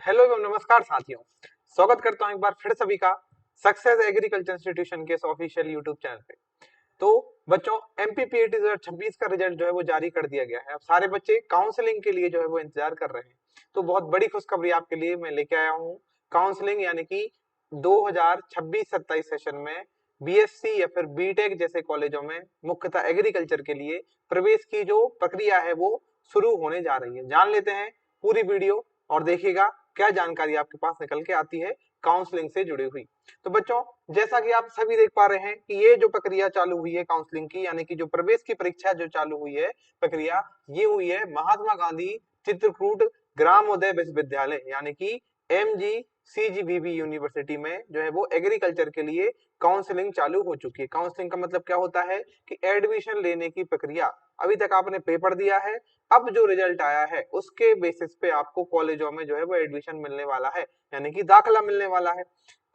Hello एवं नमस्कार साथियों। स्वागत करता हूं एक बार फिर सभी का सक्सेस एग्रीकल्चर इंस्टीट्यूशन के ऑफिशियल यूट्यूब चैनल पे। तो बच्चों, एमपीपीएटी 2026 का रिजल्ट जो है वो जारी कर दिया गया है। अब सारे बच्चे काउंसलिंग के लिए जो है वो इंतजार कर रहे हैं। तो बहुत बड़ी खुशखबरी आपके लिए मैं लेके आया हूँ। काउंसलिंग यानी कि 2026-27 सेशन में बीएससी या फिर बीटेक जैसे कॉलेजों में मुख्यतः एग्रीकल्चर के लिए प्रवेश की जो प्रक्रिया है वो शुरू होने जा रही है। जान लेते हैं पूरी वीडियो और देखिएगा क्या जानकारी आपके पास निकल के आती है काउंसलिंग से जुड़ी हुई। तो बच्चों, जैसा कि आप सभी देख पा रहे हैं कि ये जो प्रक्रिया चालू हुई है काउंसलिंग की, यानी कि जो प्रवेश की परीक्षा जो चालू हुई है प्रक्रिया, ये हुई है महात्मा गांधी चित्रकूट ग्रामोदय विश्वविद्यालय यानी कि MGCGVB यूनिवर्सिटी में जो है वो एग्रीकल्चर के लिए काउंसलिंग चालू हो चुकी है। काउंसलिंग का मतलब क्या होता है कि एडमिशन लेने की प्रक्रिया। अभी तक आपने पेपर दिया है, अब जो रिजल्ट आया है उसके बेसिस पे आपको कॉलेजों में जो है वो एडमिशन मिलने वाला है, यानी कि दाखिला मिलने वाला है।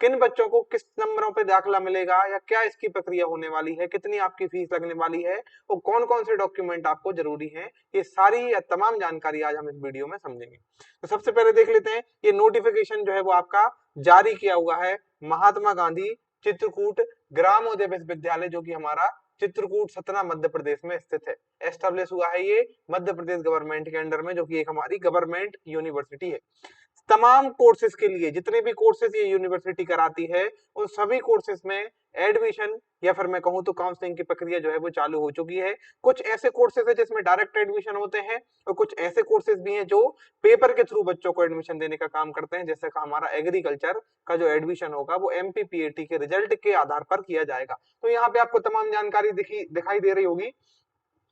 किन बच्चों को किस नंबरों पे दाखिला मिलेगा या क्या इसकी प्रक्रिया होने वाली है, कितनी आपकी फीस लगने वाली है और कौन कौन से डॉक्यूमेंट आपको जरूरी है, ये सारी या तमाम जानकारी आज हम इस वीडियो में समझेंगे। तो सबसे पहले देख लेते हैं, ये नोटिफिकेशन जो है वो आपका जारी किया हुआ है महात्मा गांधी चित्रकूट ग्रामोदय विश्वविद्यालय, जो कि हमारा चित्रकूट सतना मध्य प्रदेश में स्थित है। एस्टेब्लिश हुआ है ये मध्य प्रदेश गवर्नमेंट के अंडर में, जो कि एक हमारी गवर्नमेंट यूनिवर्सिटी है। तमाम कोर्सेज के लिए जितने भी कोर्सेज ये यूनिवर्सिटी कराती है उन सभी कोर्सेज में एडमिशन या फिर मैं कहूं तो काउंसलिंग की प्रक्रिया जो है वो चालू हो चुकी है। कुछ ऐसे कोर्सेज है जिसमें डायरेक्ट एडमिशन होते हैं और कुछ ऐसे कोर्सेज भी हैं जो पेपर के थ्रू बच्चों को एडमिशन देने का काम करते हैं। जैसे का हमारा एग्रीकल्चर का जो एडमिशन होगा वो एमपीपीएटी के रिजल्ट के आधार पर किया जाएगा। तो यहाँ पे आपको तमाम जानकारी दिखाई दे रही होगी।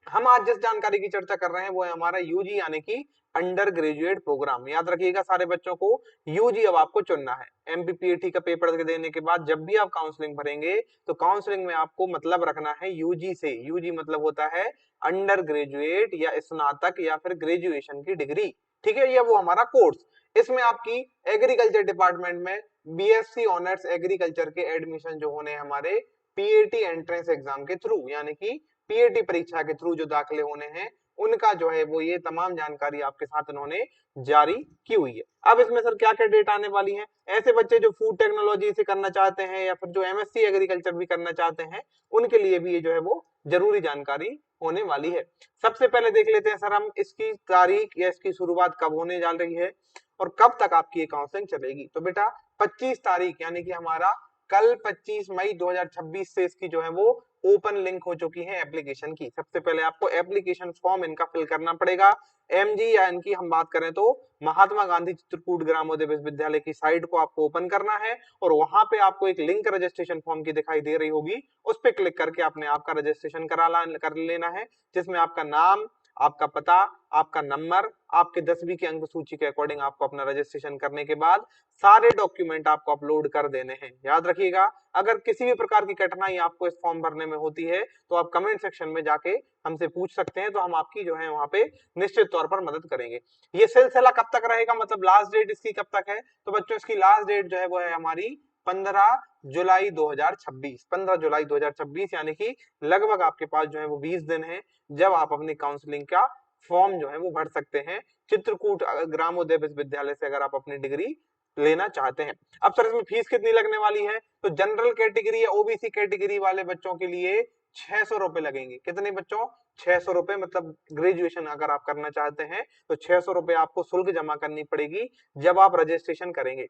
हम आज जिस जानकारी की चर्चा कर रहे हैं वो है हमारा यूजी यानी कि अंडर ग्रेजुएट प्रोग्राम। याद रखिएगा सारे बच्चों को, यूजी अब आपको चुनना है। एमपीपीएटी का पेपर देने के बाद जब भी आप काउंसलिंग भरेंगे तो काउंसलिंग में आपको मतलब रखना है यूजी से। यूजी मतलब होता है अंडर ग्रेजुएट या स्नातक या फिर ग्रेजुएशन की डिग्री। ठीक है, ये वो हमारा कोर्स। इसमें आपकी एग्रीकल्चर डिपार्टमेंट में बीएससी ऑनर्स एग्रीकल्चर के एडमिशन जो होने हमारे पीएटी एंट्रेंस एग्जाम के थ्रू यानी कि पीएटी परीक्षा के थ्रू जो दाखिले होने हैं उनका जो है वो ये तमाम जानकारी आपके साथ इन्होंने जारी की हुई है। अब इसमें सर क्या क्या डेट आने वाली है, ऐसे बच्चे जो फूड टेक्नोलॉजी से करना चाहते हैं या फिर जो एमएससी एग्रीकल्चर भी करना चाहते हैं उनके लिए भी ये जो है वो जरूरी जानकारी होने वाली है। सबसे पहले देख लेते हैं सर हम इसकी तारीख या इसकी शुरुआत कब होने जा रही है और कब तक आपकी ये काउंसलिंग चलेगी। तो बेटा 25 तारीख यानी कि हमारा कल 25 मई 2026 से इसकी जो है वो ओपन लिंक हो चुकी है एप्लीकेशन की। सबसे पहले आपको एप्लीकेशन फॉर्म इनका फिल करना पड़ेगा। एमजी या इनकी हम बात करें तो महात्मा गांधी चित्रकूट ग्रामोदय विश्वविद्यालय की साइट को आपको ओपन करना है और वहां पे आपको एक लिंक रजिस्ट्रेशन फॉर्म की दिखाई दे रही होगी, उस पर क्लिक करके अपने आपका रजिस्ट्रेशन कर लेना है, जिसमें आपका नाम, आपका पता, आपका नंबर, आपके 10वीं की अंक सूची के अकॉर्डिंग आपको अपना रजिस्ट्रेशन करने के बाद सारे डॉक्यूमेंट आपको अपलोड कर देने हैं। याद रखिएगा, अगर किसी भी प्रकार की कठिनाई आपको इस फॉर्म भरने में होती है तो आप कमेंट सेक्शन में जाके हमसे पूछ सकते हैं, तो हम आपकी जो है वहां पे निश्चित तौर पर मदद करेंगे। ये सिलसिला कब तक रहेगा, मतलब लास्ट डेट इसकी कब तक है? तो बच्चों इसकी लास्ट डेट जो है वो है हमारी 15 जुलाई 2026। 15 जुलाई 2026 यानी कि लगभग आपके पास जो है वो 20 दिन है जब आप अपनी काउंसलिंग का फॉर्म जो है वो भर सकते हैं चित्रकूट ग्रामोदय विश्वविद्यालय से, अगर आप अपनी डिग्री लेना चाहते हैं। अब सर इसमें फीस कितनी लगने वाली है? तो जनरल कैटेगरी या ओबीसी कैटेगरी वाले बच्चों के लिए 600 रुपए लगेंगे। कितने बच्चों? 600 रुपए, मतलब ग्रेजुएशन अगर आप करना चाहते हैं तो 600 रुपए आपको शुल्क जमा करनी पड़ेगी जब आप रजिस्ट्रेशन करेंगे।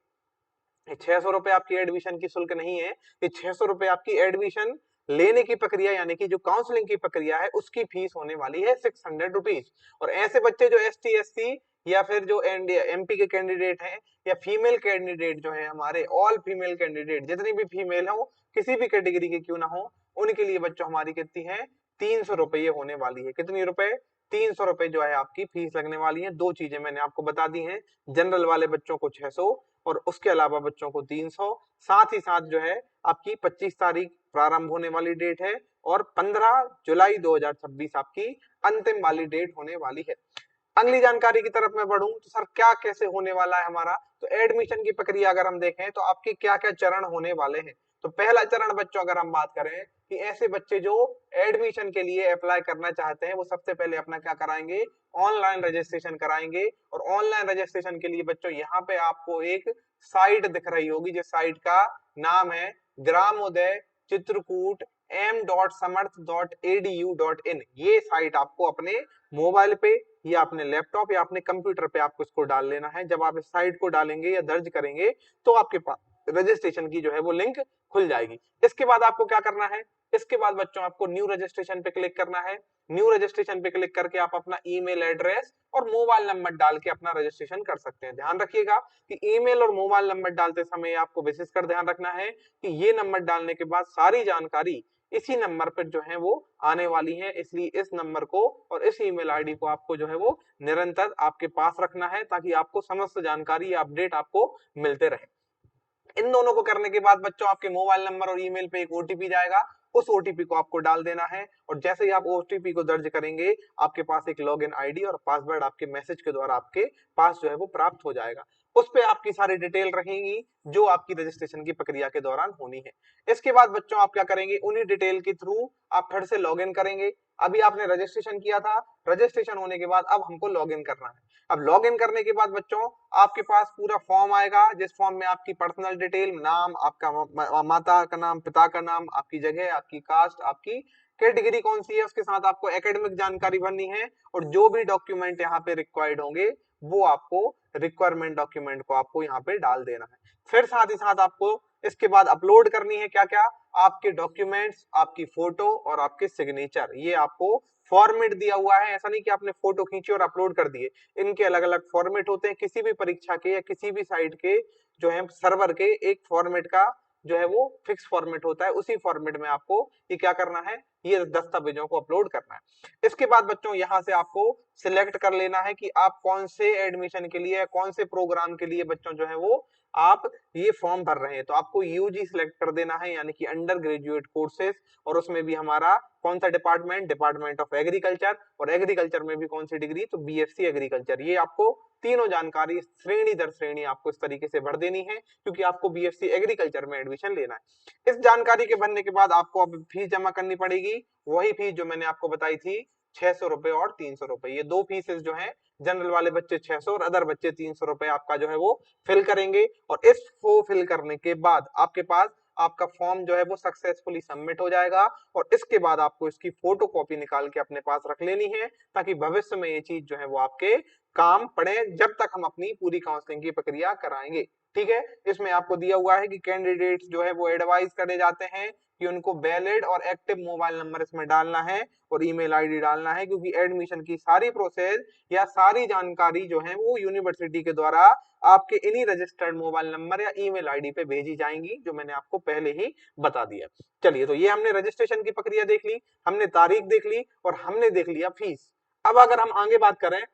600 रुपए आपकी एडमिशन की शुल्क नहीं है, ये 600 रुपए आपकी एडमिशन लेने की प्रक्रिया यानी कि जो काउंसलिंग की प्रक्रिया है उसकी फीस होने वाली है 600 रुपीज। और ऐसे बच्चे जो एसटी एससी या फिर जो एमपी के कैंडिडेट हैं या फीमेल कैंडिडेट जो है हमारे, ऑल फीमेल कैंडिडेट जितनी भी फीमेल हो किसी भी कैटेगरी के क्यों ना हो, उनके लिए बच्चों हमारी कितनी है? 300 रुपये होने वाली है। कितनी रुपए? 300 रुपए जो है आपकी फीस लगने वाली है। दो चीजें मैंने आपको बता दी हैं, जनरल वाले बच्चों को 600 और उसके अलावा बच्चों को 300। साथ ही साथ जो है आपकी 25 तारीख प्रारंभ होने वाली डेट है और 15 जुलाई 2026 आपकी अंतिम वाली डेट होने वाली है। अगली जानकारी की तरफ मैं बढ़ूं तो सर क्या कैसे होने वाला है हमारा, तो एडमिशन की प्रक्रिया अगर हम देखें तो आपकी क्या क्या चरण होने वाले हैं। तो पहला चरण बच्चों अगर हम बात करें कि ऐसे बच्चे जो एडमिशन के लिए अप्लाई करना चाहते हैं वो सबसे पहले अपना क्या कराएंगे, ऑनलाइन रजिस्ट्रेशन कराएंगे। और ऑनलाइन रजिस्ट्रेशन के लिए बच्चों यहाँ पे आपको एक साइट दिख रही होगी, जिस साइट का नाम है ग्रामोदय चित्रकूट m.samarth.edu.in। ये साइट आपको अपने मोबाइल पे या अपने लैपटॉप या अपने कंप्यूटर पे आपको इसको डाल लेना है। जब आप इस साइट को डालेंगे या दर्ज करेंगे तो आपके पास रजिस्ट्रेशन की जो है वो लिंक खुल जाएगी। इसके बाद आपको क्या करना है, इसके बाद बच्चों आपको न्यू रजिस्ट्रेशन पे क्लिक करना है। न्यू रजिस्ट्रेशन पे क्लिक करके आप अपना ईमेल एड्रेस और मोबाइल नंबर डाल के अपना रजिस्ट्रेशन कर सकते हैं। ध्यान रखिएगा कि ईमेल और मोबाइल नंबर डालते समय आपको विशेषकर ध्यान रखना है कि ये नंबर डालने के बाद सारी जानकारी इसी नंबर पर जो है वो आने वाली है, इसलिए इस नंबर को और इस ईमेल आईडी को आपको जो है वो निरंतर आपके पास रखना है ताकि आपको समस्त जानकारी या अपडेट आपको मिलते रहे। इन दोनों को करने के बाद बच्चों आपके मोबाइल नंबर और ईमेल पे एक ओटीपी जाएगा, उस ओटीपी को आपको डाल देना है और जैसे ही आप ओटीपी को दर्ज करेंगे आपके पास एक लॉगिन आईडी और पासवर्ड आपके मैसेज के द्वारा आपके पास जो है वो प्राप्त हो जाएगा। उस पे आपकी सारी डिटेल रहेंगी जो आपकी रजिस्ट्रेशन की प्रक्रिया के दौरान होनी है। इसके बाद बच्चों आप क्या करेंगे, उन्हीं डिटेल के थ्रू आप फिर से लॉगिन करेंगे। अभी आपने रजिस्ट्रेशन किया था, रजिस्ट्रेशन होने के बाद अब हमको लॉगिन करना है। अब लॉगिन करने के बाद बच्चों आपके पास पूरा फॉर्म आएगा, जिस फॉर्म में आपकी पर्सनल डिटेल, नाम, आपका माता का नाम, पिता का नाम, आपकी जगह, आपकी कास्ट, आपकी कैटेगरी कौन सी है, उसके साथ आपको एकेडमिक जानकारी भरनी है और जो भी डॉक्यूमेंट यहाँ पे रिक्वायर्ड होंगे वो आपको रिक्वायरमेंट डॉक्यूमेंट को आपको यहाँ पे डाल देना है। फिर साथ ही साथ आपको इसके बाद अपलोड करनी है क्या क्या, आपके डॉक्यूमेंट्स, आपकी फोटो और आपके सिग्नेचर। ये आपको फॉर्मेट दिया हुआ है, ऐसा नहीं कि आपने फोटो खींची और अपलोड कर दिए। इनके अलग अलग फॉर्मेट होते हैं, किसी भी परीक्षा के या किसी भी साइट के जो है सर्वर के एक फॉर्मेट का जो है वो फिक्स फॉर्मेट होता है, उसी फॉर्मेट में आपको ये क्या करना है, ये दस्तावेजों को अपलोड करना है। इसके बाद बच्चों यहाँ से आपको सिलेक्ट कर लेना है कि आप कौन से एडमिशन के लिए, कौन से प्रोग्राम के लिए बच्चों जो है वो आप ये फॉर्म भर रहे हैं। तो आपको यूजी सिलेक्ट कर देना है, यानी कि अंडर ग्रेजुएट कोर्सेज, और उसमें भी हमारा कौन सा डिपार्टमेंट, डिपार्टमेंट ऑफ एग्रीकल्चर, और एग्रीकल्चर में भी कौन सी डिग्री, तो बीएससी एग्रीकल्चर। ये आपको तीनों जानकारी श्रेणी दर श्रेणी आपको इस तरीके से भर देनी है क्योंकि आपको बीएससी एग्रीकल्चर में एडमिशन लेना है। इस जानकारी के भरने के बाद आपको अब फीस जमा करनी पड़ेगी, वही फीस जो मैंने आपको बताई थी, 600 रुपए और 300 रुपए। ये दो फीसेस जो है, जनरल वाले बच्चे 600 और अदर बच्चे 300 रुपए आपका जो है वो फिल करेंगे। और इस फॉर्म फिल करने के बाद आपके पास आपका फॉर्म जो है वो सक्सेसफुली सबमिट हो जाएगा और इसके बाद आपको इसकी फोटो कॉपी निकाल के अपने पास रख लेनी है ताकि भविष्य में ये चीज जो है वो आपके काम पड़े जब तक हम अपनी पूरी काउंसलिंग की प्रक्रिया कराएंगे। ठीक है, इसमें आपको दिया हुआ है कि कैंडिडेट्स जो है वो एडवाइज करे जाते हैं कि उनको वैलिड और एक्टिव मोबाइल नंबर इसमें डालना है और ईमेल आईडी डालना है, क्योंकि एडमिशन की सारी प्रोसेस या सारी जानकारी जो है वो यूनिवर्सिटी के द्वारा आपके इन्हीं रजिस्टर्ड मोबाइल नंबर या ईमेल आईडी पे भेजी जाएंगी, जो मैंने आपको पहले ही बता दिया। चलिए, तो ये हमने रजिस्ट्रेशन की प्रक्रिया देख ली, हमने तारीख देख ली और हमने देख लिया फीस। अब अगर हम आगे बात करें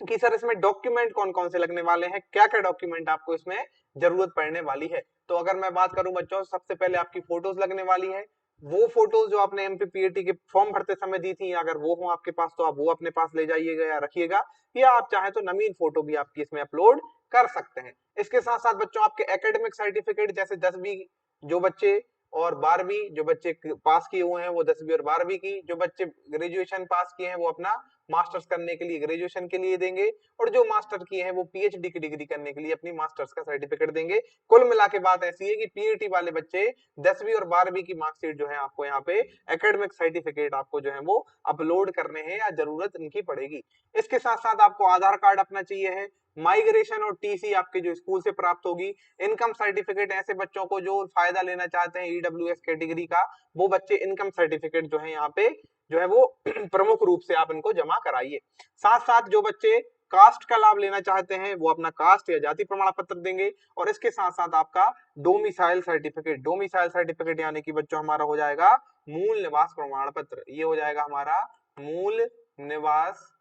कि सर इसमें डॉक्यूमेंट कौन कौन से लगने वाले हैं, क्या क्या डॉक्यूमेंट आपको इसमें जरूरत पड़ने वाली है, तो अगर मैं बात करूं बच्चों, सबसे पहले आपकी फोटोज लगने वाली है। वो फोटोज जो आपने एमपीपीएटी के फॉर्म भरते समय दी थी, अगर वो हो आपके पास तो आप वो अपने पास ले जाइएगा या रखिएगा, या आप चाहें तो नवीन फोटो भी आपकी इसमें अपलोड कर सकते हैं। इसके साथ साथ बच्चों आपके एकेडमिक सर्टिफिकेट, जैसे 10वीं जो बच्चे और 12वीं जो बच्चे पास किए हुए हैं वो 10वीं और 12वीं की, जो बच्चे ग्रेजुएशन पास किए हैं वो अपना मास्टर्स करने के लिए ग्रेजुएशन के लिए देंगे, और जो मास्टर किए हैं वो पीएचडी की डिग्री करने के लिए अपनी मास्टर्स का सर्टिफिकेट देंगे। कुल मिला के बात ऐसी है कि पीईटी वाले बच्चे 10वीं और 12वीं की मार्कशीट जो है आपको यहाँ पे एकेडमिक सर्टिफिकेट आपको जो है वो अपलोड करने हैं या जरूरत इनकी पड़ेगी। इसके साथ साथ आपको आधार कार्ड अपना चाहिए है, माइग्रेशन और टीसी आपके जो स्कूल से प्राप्त होगी, इनकम सर्टिफिकेट ऐसे बच्चों को जो फायदा लेना चाहते हैं ईडब्ल्यूएस कैटेगरी का, वो बच्चे इनकम सर्टिफिकेट जो है यहाँ पे जो है वो प्रमुख रूप से आप इनको जमा कराइए। साथ साथ जो बच्चे कास्ट का लाभ लेना चाहते हैं वो अपना कास्ट या जाति प्रमाण पत्र देंगे, और इसके साथ साथ आपका डोमिसाइल सर्टिफिकेट, डोमिसाइल सर्टिफिकेट यानी कि बच्चों हमारा हो जाएगा मूल निवास प्रमाण पत्र, ये हो जाएगा हमारा मूल निवास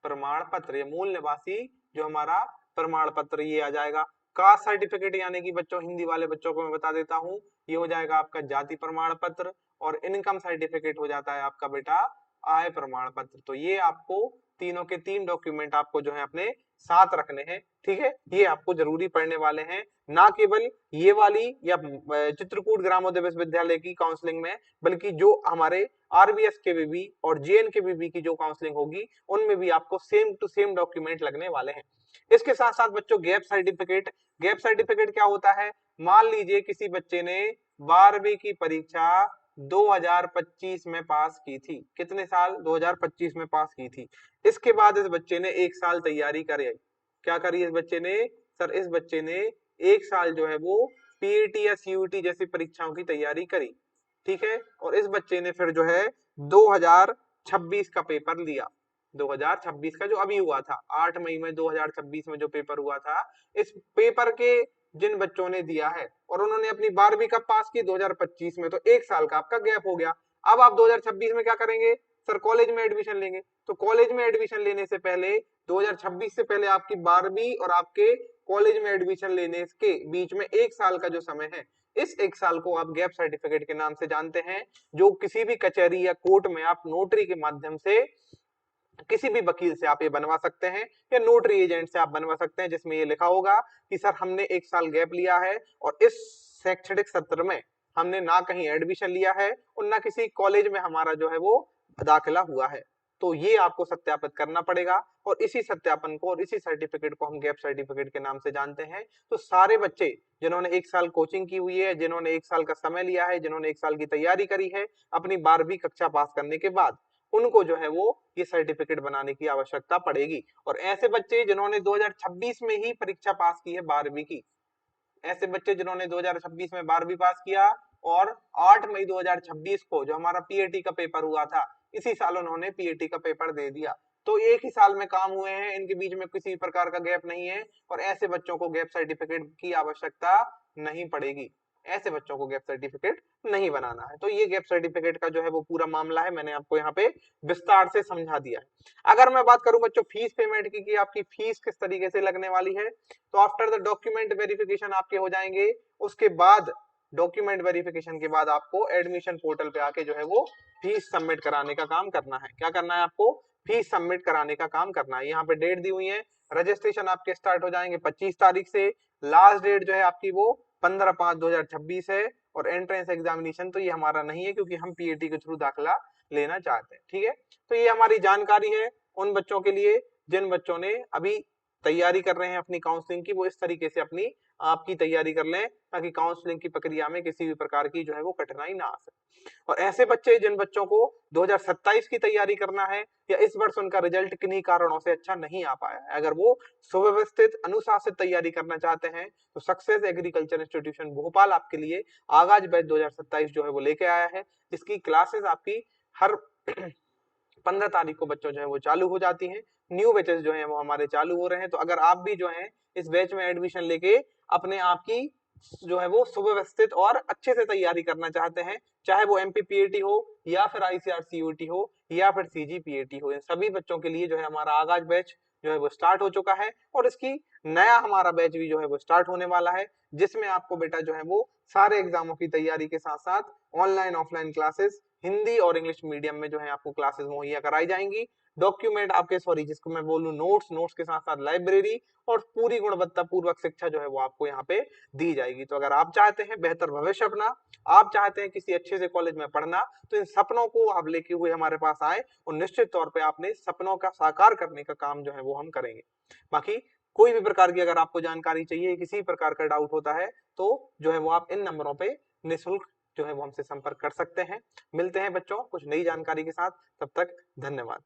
प्रमाण पत्र, ये मूल निवासी जो हमारा प्रमाण पत्र ये आ जाएगा। कास्ट सर्टिफिकेट यानी कि बच्चों हिंदी वाले बच्चों को मैं बता देता हूँ, ये हो जाएगा आपका जाति प्रमाण पत्र, और इनकम सर्टिफिकेट हो जाता है आपका बेटा आय प्रमाण पत्र। तो ये आपको तीनों के तीन डॉक्यूमेंट आपको जो है अपने साथ रखने हैं। ठीक है, ये आपको जरूरी पढ़ने वाले हैं, ना केवल ये वाली या चित्रकूट ग्रामोदय विश्वविद्यालय की काउंसलिंग में, बल्कि जो हमारे आरबीएस केवीबी और जेएनकेवीबी की जो काउंसलिंग होगी उनमें भी आपको सेम टू सेम डॉक्यूमेंट लगने वाले हैं। इसके साथ साथ बच्चों गैप सर्टिफिकेट, गैप सर्टिफिकेट क्या होता है? मान लीजिए किसी बच्चे ने 12वीं की परीक्षा 2025 में पास की थी, कितने साल? 2025 में पास की थी। इसके बाद इस बच्चे ने एक साल तैयारी करे, क्या करी इस बच्चे ने? सर इस बच्चे ने एक साल जो है वो पीईटी या सीयूटी जैसी परीक्षाओं की तैयारी करी। ठीक है, और इस बच्चे ने फिर जो है 2026 का पेपर लिया। 2026 का जो अभी हुआ था 8 मई में 2026 में जो पेपर हुआ था, इस पेपर के जिन बच्चों ने दिया है और उन्होंने अपनी 12वीं कब पास की? 2025 में, तो एक साल का आपका गैप हो गया। अब आप 2026 में क्या करेंगे? सर कॉलेज में एडमिशन लेंगे। तो कॉलेज में एडमिशन लेने से पहले 2026 से पहले आपकी 12वीं और आपके कॉलेज में एडमिशन लेने के बीच में एक साल का जो समय है, इस एक साल को आप गैप सर्टिफिकेट के नाम से जानते हैं, जो किसी भी कचहरी या कोर्ट में आप नोटरी के माध्यम से किसी भी वकील से आप ये बनवा सकते हैं या नोटरी एजेंट से आप बनवा सकते हैं, जिसमें ये लिखा होगा कि सर हमने एक साल गैप लिया है और इस शैक्षणिक सत्र में हमने ना कहीं एडमिशन लिया है और ना किसी कॉलेज में हमारा जो है वो दाखिला हुआ है। तो ये आपको सत्यापित करना पड़ेगा और इसी सत्यापन को और इसी सर्टिफिकेट को हम गैप सर्टिफिकेट के नाम से जानते हैं। तो सारे बच्चे जिन्होंने एक साल कोचिंग की हुई है, जिन्होंने एक साल का समय लिया है, जिन्होंने एक साल की तैयारी करी है अपनी 12वीं कक्षा पास करने के बाद, उनको जो है वो ये सर्टिफिकेट बनाने की आवश्यकता पड़ेगी। और ऐसे बच्चे जिन्होंने 2026 में ही परीक्षा पास की है 12वीं की, ऐसे बच्चे जिन्होंने 2026 में 12वीं पास किया और 8 मई 2026 को जो हमारा पीएटी का पेपर हुआ था, इसी साल उन्होंने पीएटी का पेपर दे दिया, तो एक ही साल में काम हुए हैं, इनके बीच में किसी प्रकार का गैप नहीं है और ऐसे बच्चों को गैप सर्टिफिकेट की आवश्यकता नहीं पड़ेगी। ऐसे बच्चों को गैप सर्टिफिकेट नहीं बनाना है। तो ये गैप सर्टिफिकेट का जो है वो पूरा मामला है, मैंने आपको यहाँ पे विस्तार से समझा दिया है। अगर मैं बात करूं बच्चों फीस पेमेंट की कि आपकी फीस किस तरीके से लगने वाली है, तो आफ्टर द डॉक्यूमेंट वेरिफिकेशन आपके हो जाएंगे, उसके बाद डॉक्यूमेंट वेरिफिकेशन के बाद आपको एडमिशन पोर्टल पे आके जो है वो फीस सबमिट कराने का काम करना है। क्या करना है आपको? फीस सबमिट कराने का काम करना है। यहाँ पे डेट दी हुई है, रजिस्ट्रेशन आपके स्टार्ट हो जाएंगे 25 तारीख से, लास्ट डेट जो है आपकी वो 15/5/2026 है और एंट्रेंस एग्जामिनेशन तो ये हमारा नहीं है क्योंकि हम पीएटी के थ्रू दाखिला लेना चाहते हैं। ठीक है, तो ये हमारी जानकारी है उन बच्चों के लिए जिन बच्चों ने अभी तैयारी कर रहे हैं अपनी काउंसलिंग की, वो इस तरीके से अपनी आपकी तैयारी कर लें ताकि काउंसलिंग की प्रक्रिया में किसी भी प्रकार की जो है वो कठिनाई ना आ सके। और ऐसे बच्चे जिन बच्चों को 2027 की तैयारी करना है या इस वर्ष उनका रिजल्ट किन्हीं कारणों से अच्छा नहीं आ पाया है, अगर वो सुव्यवस्थित अनुशासित तैयारी करना चाहते हैं, तो सक्सेस एग्रीकल्चर इंस्टीट्यूशन भोपाल आपके लिए आगाज बैच 2027 जो है वो लेके आया है, जिसकी क्लासेस आपकी हर 15 तारीख को बच्चों जो है वो चालू हो जाती हैं। न्यू बैचेस जो है वो हमारे चालू हो रहे हैं। तो अगर आप भी जो है इस बैच में एडमिशन लेके अपने आप की जो है वो सुव्यवस्थित और अच्छे से तैयारी करना चाहते हैं, चाहे वो एमपीपीएटी हो या फिर आईसीआरसीयूटी हो या फिर सीजीपीएटी हो, इन सभी बच्चों के लिए जो है हमारा आगाज बैच जो है वो स्टार्ट हो चुका है और इसकी नया हमारा बैच भी जो है वो स्टार्ट होने वाला है, जिसमें आपको बेटा जो है वो सारे एग्जामों की तैयारी के साथ साथ ऑनलाइन ऑफलाइन क्लासेस हिंदी और इंग्लिश मीडियम में जो है आपको क्लासेस मुहैया कराई जाएंगी। डॉक्यूमेंट आपके सॉरी जिसको मैं बोलूं नोट्स के साथ साथ लाइब्रेरी और पूरी गुणवत्ता पूर्वक शिक्षा जो है वो आपको यहाँ पे दी जाएगी। तो अगर आप चाहते हैं बेहतर भविष्य अपना, आप चाहते हैं किसी अच्छे से कॉलेज में पढ़ना, तो इन सपनों को आप लेके हुए हमारे पास आए और निश्चित तौर पे आपने सपनों का साकार करने का काम जो है वो हम करेंगे। बाकी कोई भी प्रकार की अगर आपको जानकारी चाहिए, किसी प्रकार का डाउट होता है, तो जो है वो आप इन नंबरों पे निःशुल्क जो है वो हमसे संपर्क कर सकते हैं। मिलते हैं बच्चों कुछ नई जानकारी के साथ, तब तक धन्यवाद।